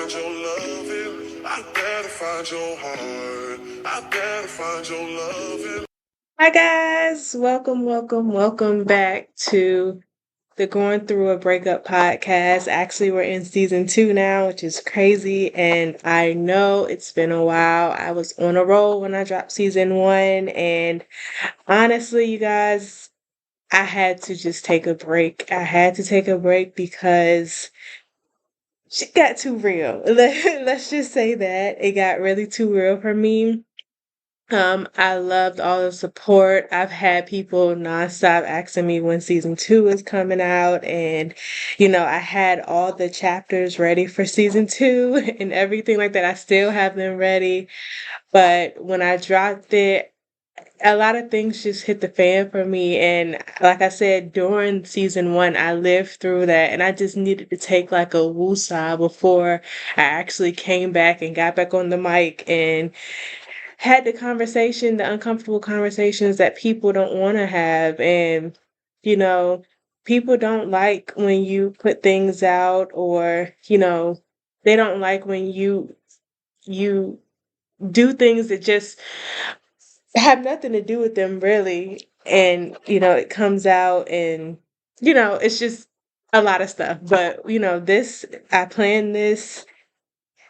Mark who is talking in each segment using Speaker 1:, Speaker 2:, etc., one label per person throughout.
Speaker 1: find your loving. I gotta find your heart. I gotta find your loving. Hi guys, welcome back to the Going Through a Breakup podcast. Actually, we're in season 2 now, which is crazy, and I know it's been a while. I was on a roll when I dropped season 1, and honestly, you guys, I had to just take a break. I had to take a break because shit got too real. Let's just say that it got really too real for me. I loved all the support. I've had people nonstop asking me when season 2 is coming out, and I had all the chapters ready for season 2 and everything like that. I still have them ready, but when I dropped it, a lot of things just hit the fan for me. And like I said, during season 1, I lived through that, and I just needed to take like a woosah before I actually came back and got back on the mic and had the uncomfortable conversations that people don't want to have. And, you know, people don't like when you put things out, or, they don't like when you do things that just have nothing to do with them really. And, it comes out, and, it's just a lot of stuff. But, I planned this,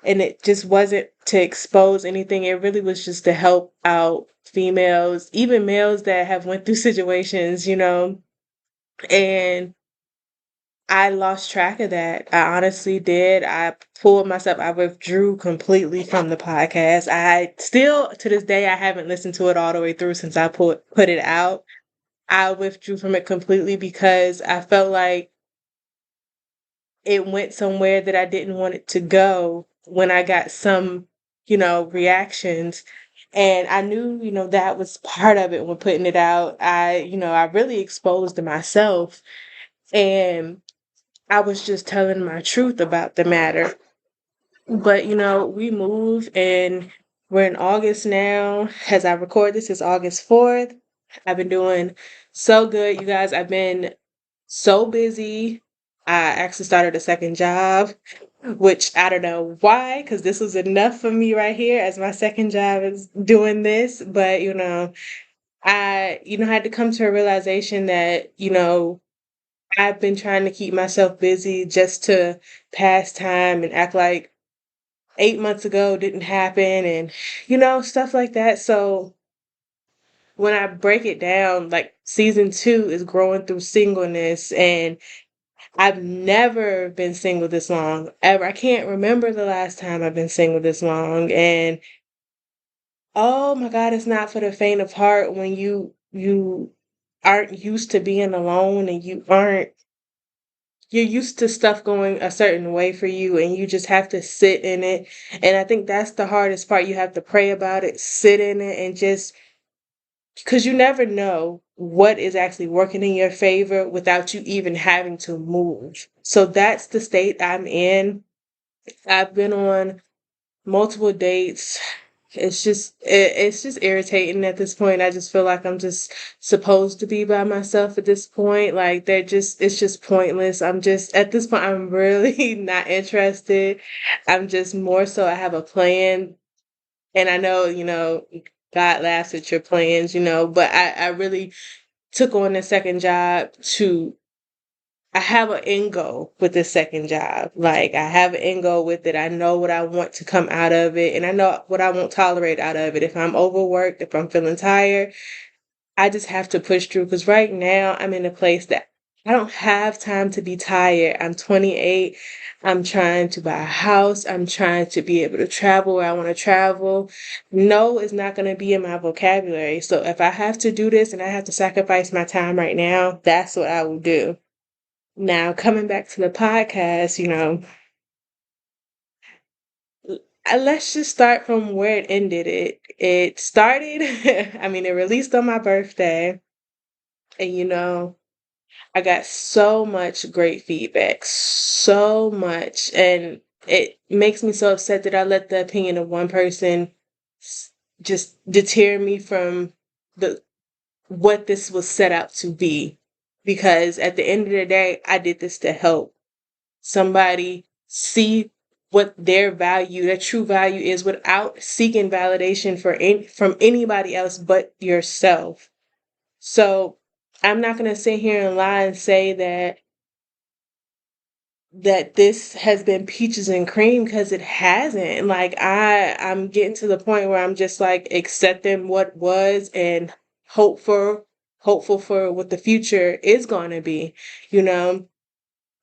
Speaker 1: and it just wasn't to expose anything. It really was just to help out females, even males that have went through situations, and I lost track of that. I honestly did. I pulled myself, I withdrew completely from the podcast. I still, to this day, I haven't listened to it all the way through since I put it out. I withdrew from it completely because I felt like it went somewhere that I didn't want it to go when I got some, reactions. And I knew, that was part of it when putting it out. I really exposed myself, and I was just telling my truth about the matter. But, we move, and we're in August now. As I record this, it's August 4th. I've been doing so good, you guys. I've been so busy. I actually started a second job, which I don't know why, because this was enough for me right here as my second job is doing this. But, I, had to come to a realization that, I've been trying to keep myself busy just to pass time and act like 8 months ago didn't happen, and, stuff like that. So when I break it down, like season 2 is growing through singleness, and I've never been single this long, ever. I can't remember the last time I've been single this long. And oh my God, it's not for the faint of heart when you aren't used to being alone, and you're used to stuff going a certain way for you, and you just have to sit in it. And I think that's the hardest part. You have to pray about it, sit in it, and just because you never know what is actually working in your favor without you even having to move. So that's the state I'm in. I've been on multiple dates. It's just irritating at this point. I just feel like I'm just supposed to be by myself at this point. Like it's just pointless. I'm just at this point I'm really not interested. I'm just more so I have a plan, and I know, God laughs at your plans, but I really took on a second job to I have an end goal with this second job. Like, I have an end goal with it. I know what I want to come out of it, and I know what I won't tolerate out of it. If I'm overworked, if I'm feeling tired, I just have to push through. Because right now, I'm in a place that I don't have time to be tired. I'm 28. I'm trying to buy a house. I'm trying to be able to travel where I want to travel. No is not going to be in my vocabulary. So if I have to do this and I have to sacrifice my time right now, that's what I will do. Now, coming back to the podcast, let's just start from where it ended. It started, I mean, it released on my birthday, and I got so much great feedback, so much, and it makes me so upset that I let the opinion of one person just deter me from the what this was set out to be. Because at the end of the day, I did this to help somebody see what their value, their true value is without seeking validation from anybody else but yourself. So I'm not going to sit here and lie and say that this has been peaches and cream, because it hasn't. Like I'm getting to the point where I'm just like accepting what was and hope for hopeful for what the future is going to be, you know.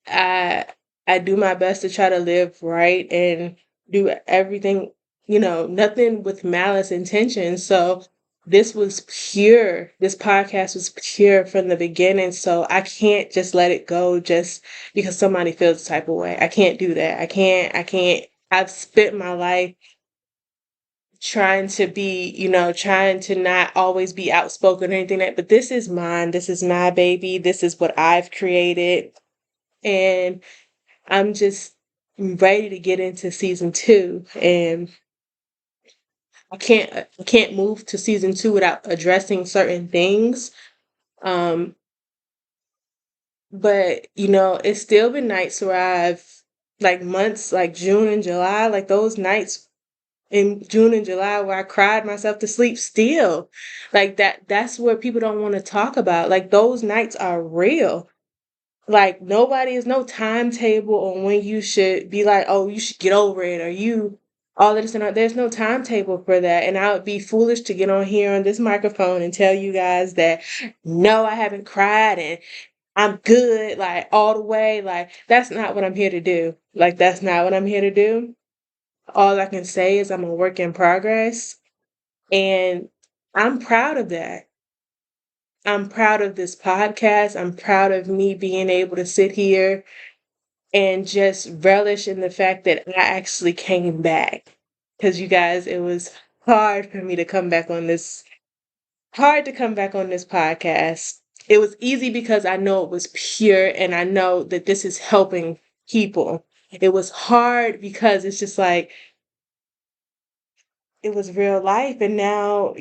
Speaker 1: I I do my best to try to live right and do everything, nothing with malice intention. So this was pure. This podcast was pure from the beginning. So I can't just let it go just because somebody feels the type of way. I can't do that. I can't. I've spent my life trying to be, trying to not always be outspoken or anything but this is mine. This is my baby. This is what I've created. And I'm just ready to get into season 2, and I can't move to season 2 without addressing certain things. Um, but it's still been nights where like months, like June and July, like those nights in June and July where I cried myself to sleep still. Like that's where people don't want to talk about. Like those nights are real. Like nobody is no timetable on when you should be like, oh, you should get over it, or you all of this and that. There's no timetable for that. And I would be foolish to get on here on this microphone and tell you guys that no, I haven't cried and I'm good, like all the way. Like that's not what I'm here to do. Like that's not what I'm here to do. All I can say is I'm a work in progress, and I'm proud of that. I'm proud of this podcast. I'm proud of me being able to sit here and just relish in the fact that I actually came back. Because you guys, it was hard for me to come back on this, hard to come back on this podcast. It was easy because I know it was pure and I know that this is helping people. It was hard because it's just like, it was real life. And now,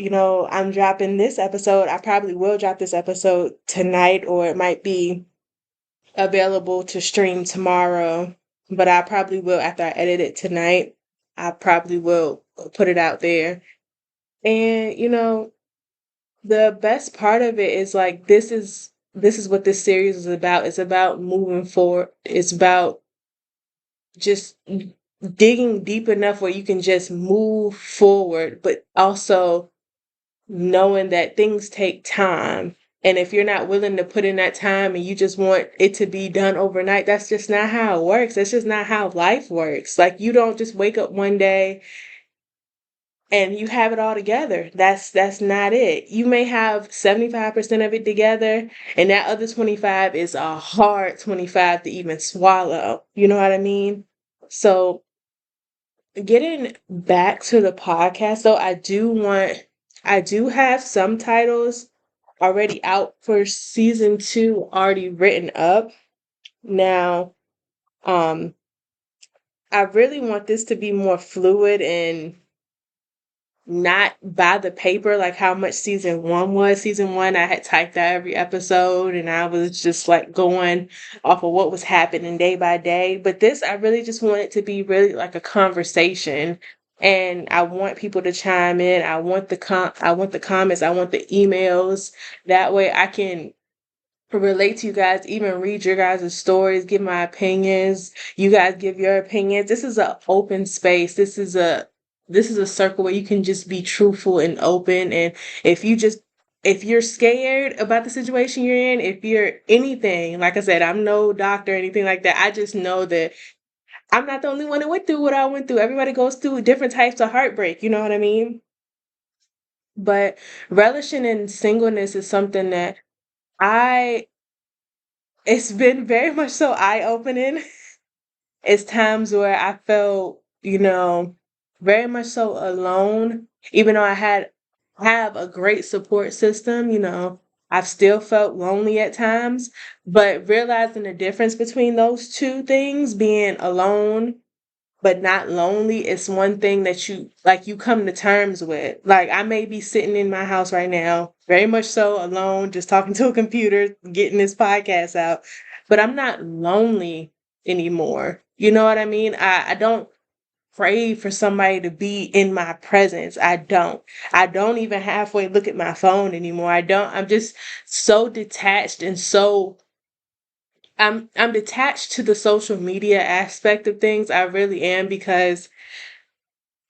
Speaker 1: I'm dropping this episode. I probably will drop this episode tonight, or it might be available to stream tomorrow, but I probably will after I edit it tonight. I probably will put it out there. And the best part of it is like this is what this series is about. It's about moving forward. It's about just digging deep enough where you can just move forward, but also knowing that things take time. And if you're not willing to put in that time and you just want it to be done overnight, that's just not how it works. That's just not how life works. Like you don't just wake up one day and you have it all together. That's not it. You may have 75% of it together, and that other 25 is a hard 25 to even swallow. You know what I mean? So getting back to the podcast though, I do have some titles already out for season 2, already written up. Now, um, I really want this to be more fluid and not by the paper like how much season 1 was. Season 1, I had typed out every episode and I was just like going off of what was happening day by day. But this, I really just want it to be really like a conversation. And I want people to chime in. I want the comments. I want the emails. That way I can relate to you guys, even read your guys' stories, give my opinions. You guys give your opinions. This is an open space. This is a circle where you can just be truthful and open. And if you're scared about the situation you're in, if you're anything, like I said, I'm no doctor or anything like that. I just know that I'm not the only one that went through what I went through. Everybody goes through different types of heartbreak, you know what I mean? But relishing in singleness is something that I it's been very much so eye-opening. It's times where I felt, very much so alone, even though have a great support system, I've still felt lonely at times, but realizing the difference between those two things, being alone but not lonely, is one thing that you come to terms with. Like I may be sitting in my house right now, very much so alone, just talking to a computer, getting this podcast out, but I'm not lonely anymore. You know what I mean? I don't crave for somebody to be in my presence. I don't. I don't even halfway look at my phone anymore. I don't. I'm just so detached and so I'm detached to the social media aspect of things. I really am because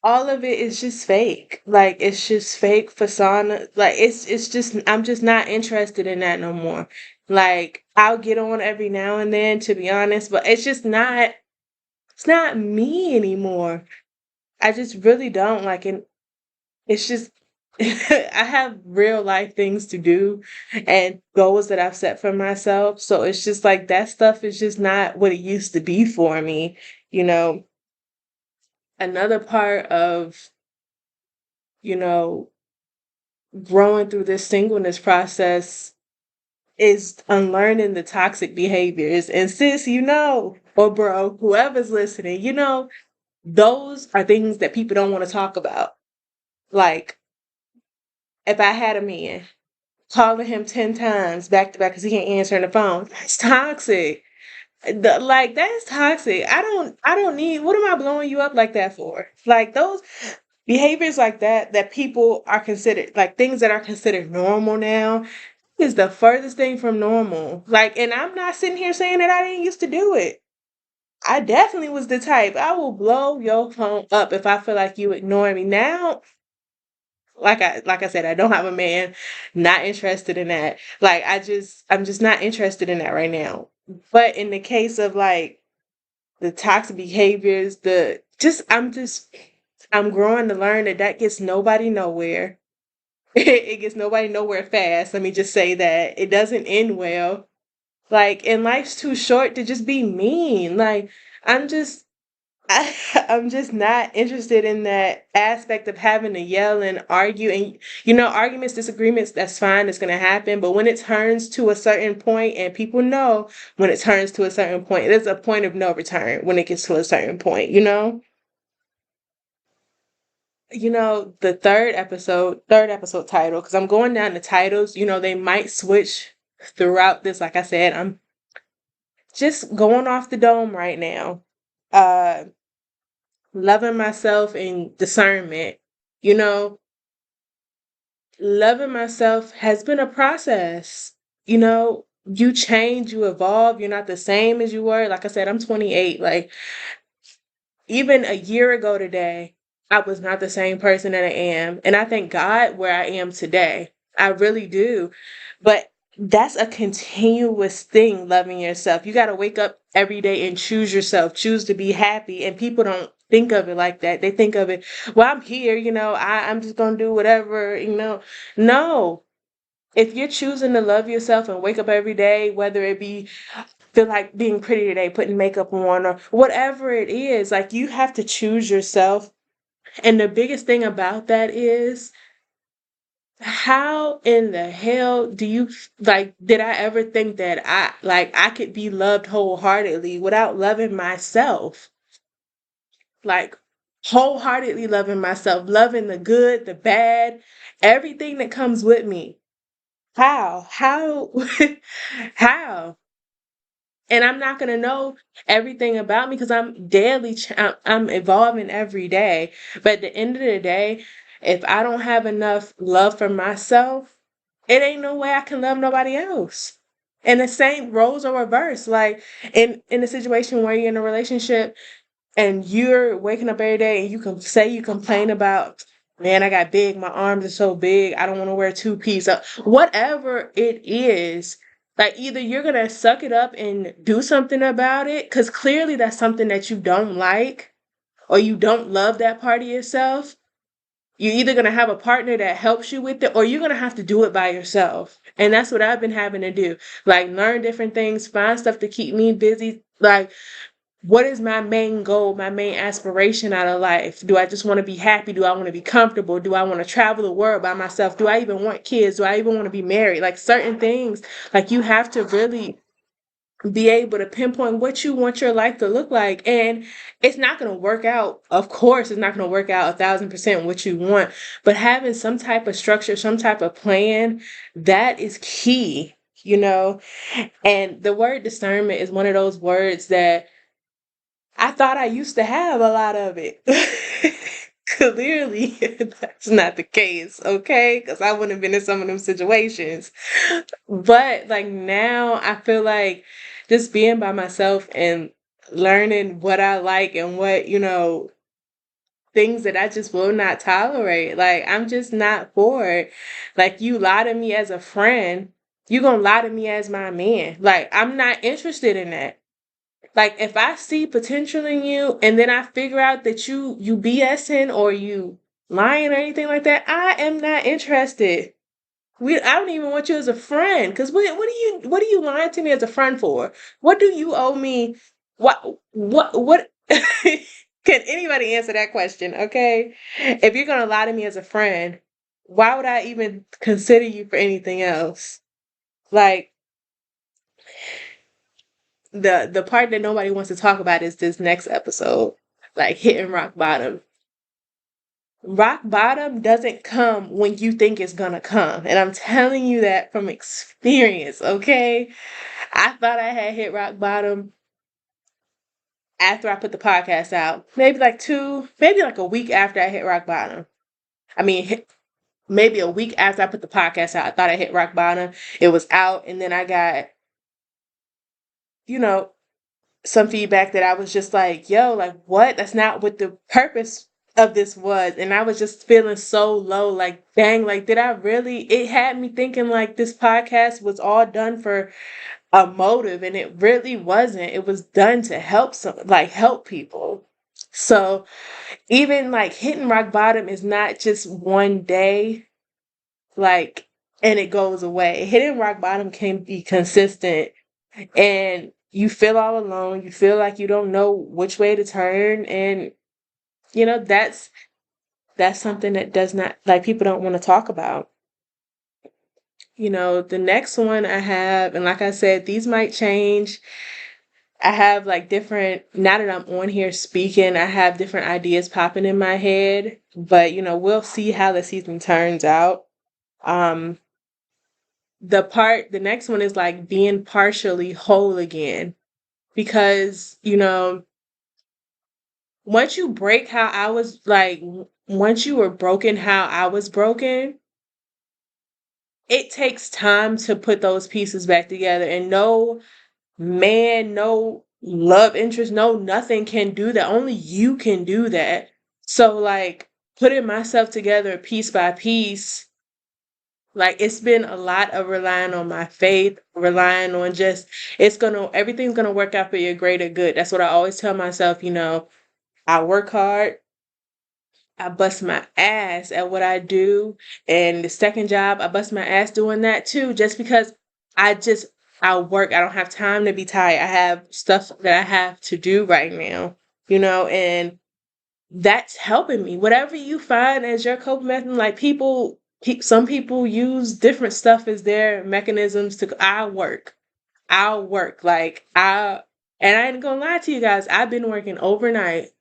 Speaker 1: all of it is just fake. Like it's just fake persona. Like it's just I'm just not interested in that no more. Like I'll get on every now and then to be honest, but it's not me anymore. I just really don't like it. It's just I have real life things to do and goals that I've set for myself. So it's just like that stuff is just not what it used to be for me. You know, another part of, you know, growing through this singleness process is unlearning the toxic behaviors. And sis, or bro, whoever's listening, those are things that people don't want to talk about. Like, if I had a man calling him 10 times back to back because he ain't answering the phone, that's toxic. Like, that's toxic. I don't need, what am I blowing you up like that for? Like, those behaviors like that people are considered, like, things that are considered normal now, is the furthest thing from normal. Like, and I'm not sitting here saying that I didn't used to do it. I definitely was the type. I will blow your phone up if I feel like you ignore me. Now, like I said, I don't have a man, not interested in that. Like I'm just not interested in that right now. But in the case of like the toxic behaviors, the just I'm growing to learn that that gets nobody nowhere. It gets nobody nowhere fast. Let me just say that it doesn't end well. Like, and life's too short to just be mean. Like, I'm just I'm just not interested in that aspect of having to yell and argue. And, arguments, disagreements, that's fine, it's going to happen. But when it turns to a certain point, and people know when it turns to a certain point, there's a point of no return when it gets to a certain point, you know? The third episode title, because I'm going down the titles, they might switch throughout this. Like I said, I'm just going off the dome right now. Uh, Loving myself and discernment. You know, Loving myself has been a process. You change, you evolve, you're not the same as you were. Like I said, I'm 28. Like, even a year ago today, I was not the same person that I am. And I thank God where I am today. I really do. But that's a continuous thing, loving yourself. You got to wake up every day and choose yourself, choose to be happy. And people don't think of it like that. They think of it, well, I'm here, I'm just going to do whatever. No. If you're choosing to love yourself and wake up every day, whether it be feel like being pretty today, putting makeup on, or whatever it is, like you have to choose yourself. And the biggest thing about that is, how in the hell do you like, did I ever think that I could be loved wholeheartedly without loving myself? Like, wholeheartedly loving myself, loving the good, the bad, everything that comes with me. How how? And I'm not going to know everything about me because I'm evolving every day. But at the end of the day, if I don't have enough love for myself, it ain't no way I can love nobody else. And the same roles are reversed. Like, in a situation where you're in a relationship and you're waking up every day and you complain about, man, I got big, my arms are so big, I don't want to wear two-piece, whatever it is. Like, either you're gonna suck it up and do something about it, because clearly that's something that you don't like, or you don't love that part of yourself. You're either gonna have a partner that helps you with it, or you're gonna have to do it by yourself. And that's what I've been having to do. Like, learn different things, find stuff to keep me busy. Like, what is my main goal, my main aspiration out of life? Do I just want to be happy? Do I want to be comfortable? Do I want to travel the world by myself? Do I even want kids? Do I even want to be married? Like, certain things, like, you have to really be able to pinpoint what you want your life to look like. And it's not going to work out. Of course, it's not going to work out 1,000% what you want, but having some type of structure, some type of plan, that is key. And the word discernment is one of those words that I thought I used to have a lot of it. Clearly, that's not the case, okay? Because I wouldn't have been in some of them situations. But like now, I feel like just being by myself and learning what I like and what, things that I just will not tolerate. Like, I'm just not for it. Like, you lie to me as a friend, you gonna lie to me as my man. Like, I'm not interested in that. Like, if I see potential in you and then I figure out that you BSing or you lying or anything like that, I am not interested. I don't even want you as a friend. Cause what are you lying to me as a friend for? What do you owe me? What can anybody answer that question? Okay. If you're gonna lie to me as a friend, why would I even consider you for anything else? Like, the part that nobody wants to talk about is this next episode, like hitting rock bottom. Rock bottom doesn't come when you think it's gonna come. And I'm telling you that from experience, okay? I thought I had hit rock bottom after I put the podcast out. Maybe like a week after I hit rock bottom. I mean, maybe a week after I put the podcast out, I thought I hit rock bottom. It was out, and then I got, you know, some feedback that I was just like, yo, like, what? That's not what the purpose of this was. And I was just feeling so low, like, dang, like, did I really? It had me thinking like this podcast was all done for a motive, and it really wasn't. It was done to help people. So even like hitting rock bottom is not just one day, like, and it goes away. Hitting rock bottom can be consistent, and you feel all alone. You feel like you don't know which way to turn, and that's something that does not, like, people don't want to talk about. The next one I have, and like I said, these might change. I have like different, now that I'm on here speaking, I have different ideas popping in my head, but we'll see how the season turns out. Um, the next one is like being partially whole again, because, once you break how I was like, once you were broken how I was broken, it takes time to put those pieces back together. And no man, no love interest, no nothing can do that. Only you can do that. So, like, putting myself together piece by piece, like, it's been a lot of relying on my faith, relying on just, everything's gonna work out for your greater good. That's what I always tell myself. I work hard, I bust my ass at what I do. And the second job, I bust my ass doing that too, just because I just, I work. I don't have time to be tired. I have stuff that I have to do right now, and that's helping me. Whatever you find as your coping mechanism, like, some people use different stuff as their mechanisms to, I'll work. And I ain't gonna lie to you guys, I've been working overnight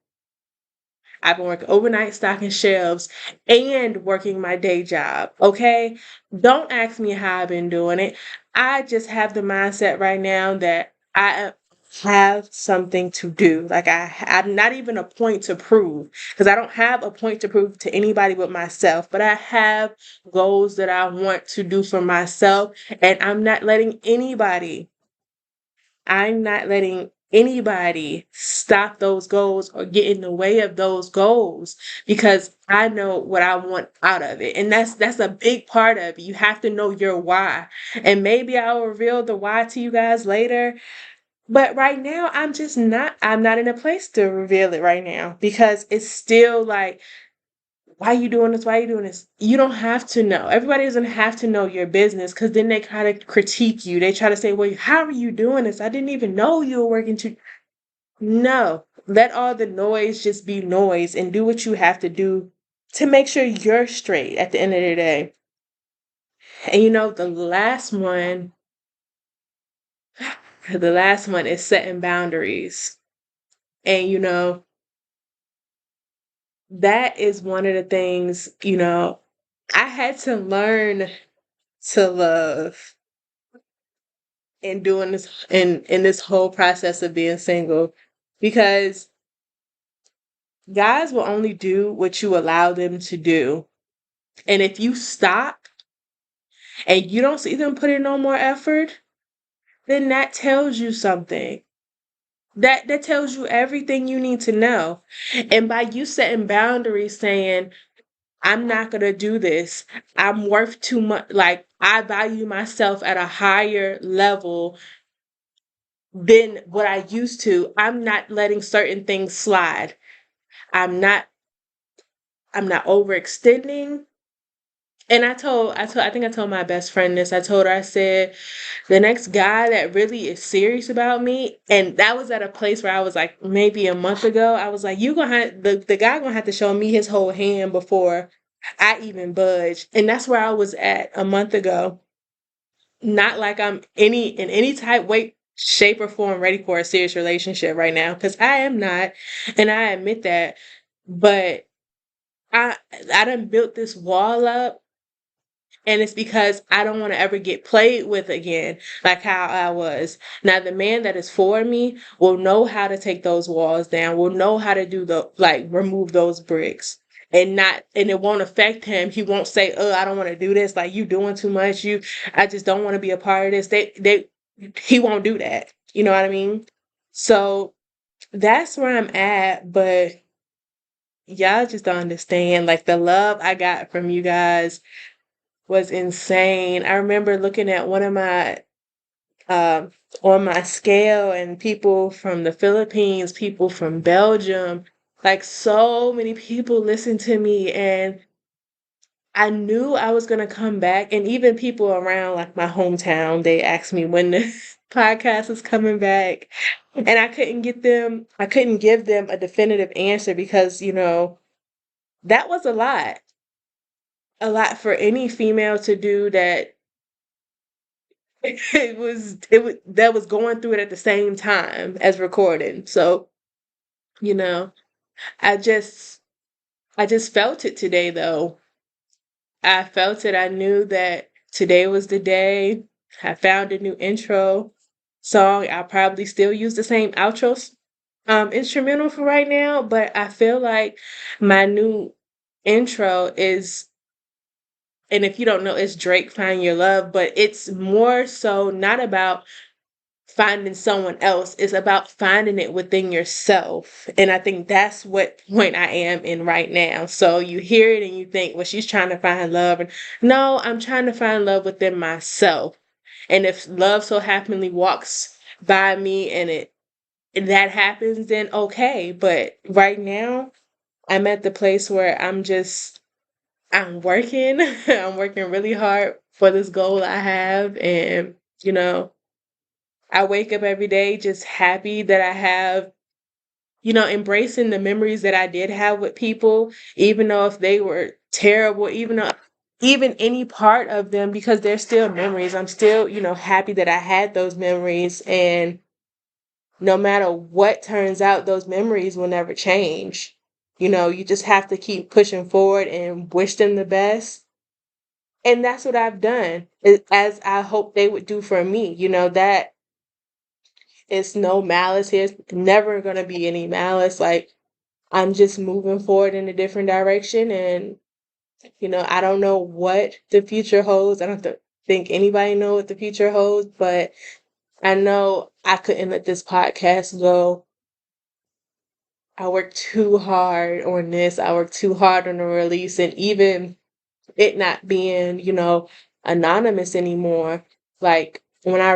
Speaker 1: stocking shelves and working my day job. Okay. Don't ask me how I've been doing it. I just have the mindset right now that I have something to do. Like, I'm not even a point to prove, because I don't have a point to prove to anybody but myself, but I have goals that I want to do for myself. And I'm not letting anybody stop those goals or get in the way of those goals, because I know what I want out of it. And that's a big part of it. You have to know your why. And maybe I'll reveal the why to you guys later. But right now, I'm not in a place to reveal it right now, because it's still like, why are you doing this? Why are you doing this? You don't have to know. Everybody doesn't have to know your business, because then they try to critique you. They try to say, well, how are you doing this? I didn't even know you were working too. No, let all the noise just be noise, and do what you have to do to make sure you're straight at the end of the day. And the last one is setting boundaries. And that is one of the things, I had to learn to love in doing this, in this whole process of being single, because guys will only do what you allow them to do. And if you stop and you don't see them put in no more effort, then that tells you something. That tells you everything you need to know. And by you setting boundaries, saying, I'm not going to do this. I'm worth too much. Like, I value myself at a higher level than what I used to. I'm not letting certain things slide. I'm not I'm not overextending. And I think I told my best friend this. I told her, I said, the next guy that really is serious about me, and that was at a place where I was like, maybe a month ago, I was like, you gonna have the guy gonna have to show me his whole hand before I even budge. And that's where I was at a month ago. Not like I'm in any type, way, shape, or form ready for a serious relationship right now, because I am not, and I admit that. But I I done built this wall up, and it's because I don't want to ever get played with again, like how I was. Now, the man that is for me will know how to take those walls down, will know how to do remove those bricks. And it won't affect him. He won't say, "Oh, I don't want to do this. Like, you doing too much. I just don't want to be a part of this." He won't do that. You know what I mean? So that's where I'm at. But y'all just don't understand. Like, the love I got from you guys was insane. I remember looking at one of my um on my scale, and people from the Philippines, people from Belgium, like so many people listened to me, and I knew I was gonna come back. And even people around like my hometown, they asked me when the podcast is coming back. And I couldn't give them a definitive answer because, that was a lot for any female to do that that was going through it at the same time as recording. So, you know, I just I just felt it today though. I felt it. I knew that today was the day. I found a new intro song. I'll probably still use the same outro instrumental for right now, but I feel like my new intro is, and if you don't know, it's Drake Find Your Love, but it's more so not about finding someone else. It's about finding it within yourself. And I think that's what point I am in right now. So you hear it and you think, well, she's trying to find love. And no, I'm trying to find love within myself. And if love so happily walks by me and that happens, then okay. But right now, I'm at the place where I'm working. I'm working really hard for this goal I have. And, you know, I wake up every day just happy that I have, embracing the memories that I did have with people, even though if they were terrible, even any part of them, because they're still memories. I'm still, happy that I had those memories. And no matter what turns out, those memories will never change. You just have to keep pushing forward and wish them the best. And that's what I've done, as I hope they would do for me. That it's no malice here. It's never going to be any malice. Like, I'm just moving forward in a different direction. And, I don't know what the future holds. I don't think anybody know what the future holds, but I know I couldn't let this podcast go. I worked too hard on this. I worked too hard on the release, and even it not being, anonymous anymore. Like, when I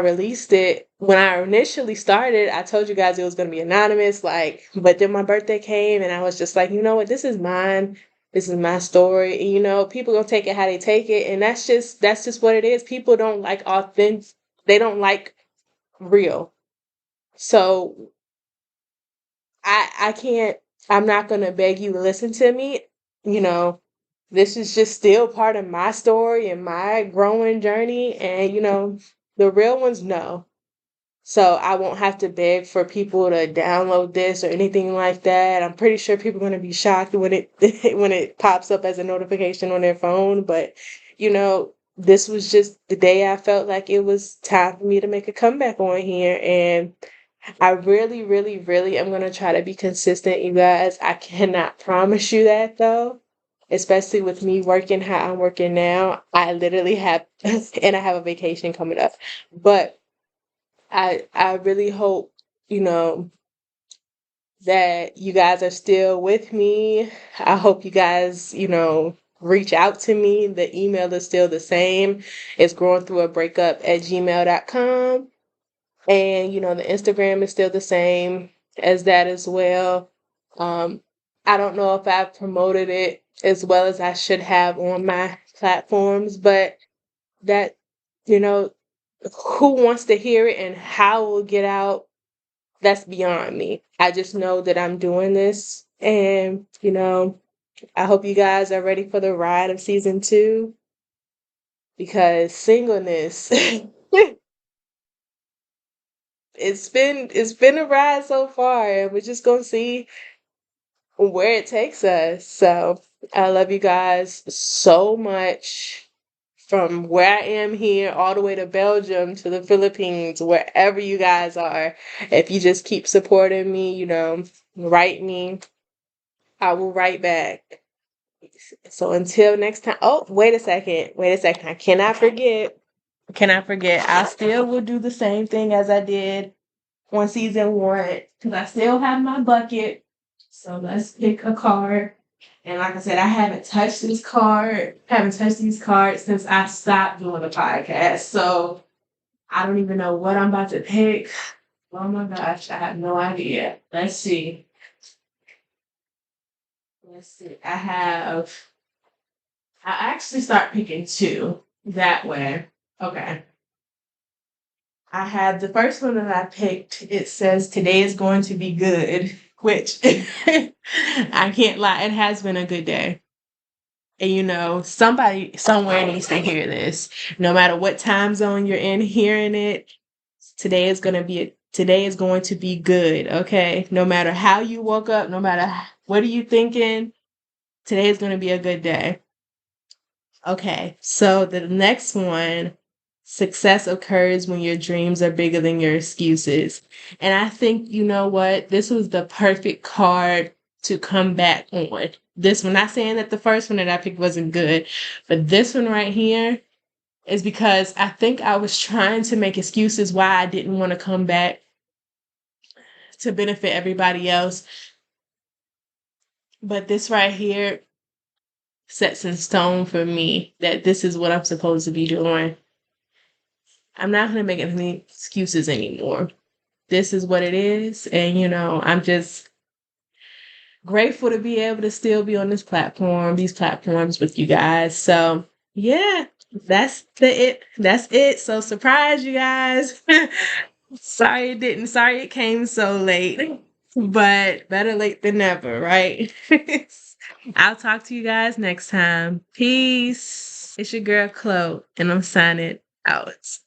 Speaker 1: initially started, I told you guys it was going to be anonymous, like, but then my birthday came and I was just like, you know what, this is mine. This is my story. And, people gonna take it how they take it. And that's just what it is. People don't like authentic. They don't like real. So I can't, I'm not going to beg you to listen to me. You know, this is just still part of my story and my growing journey. And, the real ones know. So I won't have to beg for people to download this or anything like that. I'm pretty sure people are going to be shocked when it when it pops up as a notification on their phone. But, this was just the day I felt like it was time for me to make a comeback on here. And I really, really, really am gonna try to be consistent, you guys. I cannot promise you that though. Especially with me working how I'm working now. I literally have and I have a vacation coming up. But I really hope, you know, that you guys are still with me. I hope you guys, reach out to me. The email is still the same. It's growing through a breakup at gmail.com. And, the Instagram is still the same as that as well. Um, I don't know if I've promoted it as well as I should have on my platforms, but that, you know, who wants to hear it and how it will get out, that's beyond me. I just know that I'm doing this and, I hope you guys are ready for the ride of season 2 because singleness it's been a ride so far and we're just gonna see where it takes us. So I love you guys so much from where I am here all the way to Belgium to the Philippines, wherever you guys are. If you just keep supporting me, write me. I will write back. So until next time. Oh, wait a second. Wait a second. I cannot forget. Cannot forget. I still will do the same thing as I did on season 1 because I still have my bucket. So let's pick a card. And like I said, I haven't touched these cards since I stopped doing the podcast. So I don't even know what I'm about to pick. Oh my gosh, I have no idea. Let's see. Let's see. I actually start picking 2 that way. Okay. I have the first one that I picked. It says today is going to be good, which I can't lie, it has been a good day. And somebody somewhere needs to hear this. No matter what time zone you're in hearing it, today is going to be good, okay? No matter how you woke up, no matter what are you thinking, today is going to be a good day. Okay, so the next one, success occurs when your dreams are bigger than your excuses. And I think, you know what? This was the perfect card to come back on. This one, not saying that the first one that I picked wasn't good, but this one right here is because I think I was trying to make excuses why I didn't want to come back to benefit everybody else. But this right here sets in stone for me that this is what I'm supposed to be doing. I'm not going to make any excuses anymore. This is what it is. And, I'm just grateful to be able to still be on these platforms with you guys. So, yeah, That's it. So, surprise, you guys. Sorry it came so late, but better late than never, right? I'll talk to you guys next time. Peace. It's your girl, Chloe, and I'm signing out.